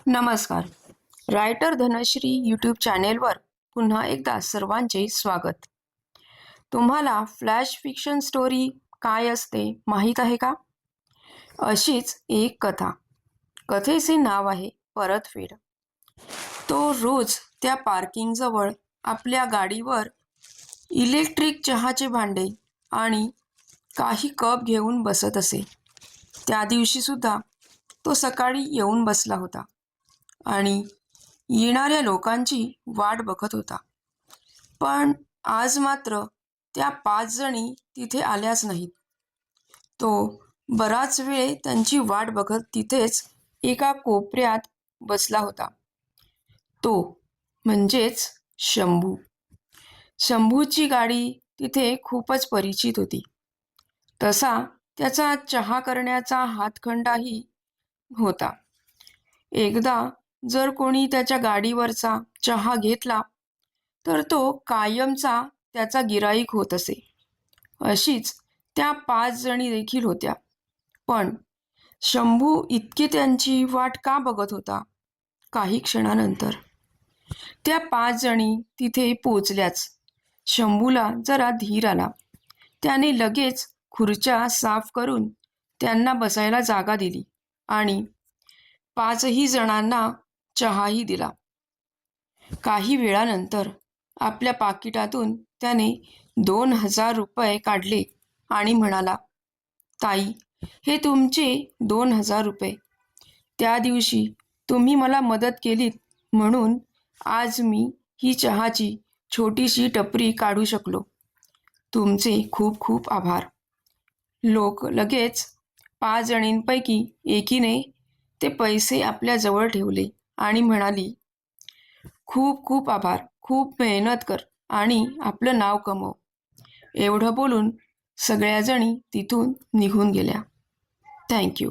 नमस्कार. Writer Dhanashree YouTube चॅनेलवर पुन्हा एकदा सर्वांचे स्वागत. तुम्हाला फ्लॅश फिक्शन स्टोरी काय असते माहीत आहे का? अशीच एक कथा. कथेचे नाव आहे परतफेड. तो रोज त्या पार्किंगजवळ आपल्या गाडीवर इलेक्ट्रिक चहाचे भांडे आणि काही कप घेऊन बसत असे. त्या दिवशी सुद्धा तो सकाळी येऊन बसला होता आणि येणाऱ्या लोकांची वाट बघत होता. पण आज मात्र त्या 5 जणी तिथे आल्याच नाहीत. तो बराच वेळ त्यांची वाट बघत तिथेच एका कोपऱ्यात बसला होता. तो म्हणजेच शंभू. शंभूची गाडी तिथे खूपच परिचित होती. तसा त्याचा चहा करण्याचा हातखंडाही होता. एकदा जर कोणी त्याच्या गाडीवरचा चहा घेतला तर तो कायमचा त्याचा गिराईक होत असे. अशीच त्या 5 जणी देखील होत्या. पण शंभू इतकी त्यांची वाट का बघत होता? काही क्षणानंतर त्या 5 जणी तिथे पोचल्याच शंभूला जरा धीर आला. त्याने लगेच खुर्च्या साफ करून त्यांना बसायला जागा दिली आणि 5ही जणांना चहाही दिला. काही वेळानंतर आपल्या पाकिटातून त्याने 2000 रुपये काढले आणि म्हणाला, ताई, हे तुमचे 2000 रुपये. त्या दिवशी तुम्ही मला मदत केलीत म्हणून आज मी ही चहाची छोटीशी टपरी काढू शकलो. तुमचे खूप खूप आभार. लोक लगेच 5 जणींपैकी एकीने ते पैसे आपल्या जवळ ठेवले आणि म्हणाली, खूप खूप आभार. खूप मेहनत कर आणि आपलं नाव कमव. एवढं बोलून सगळ्या जणी तिथून निघून गेल्या. थँक्यू.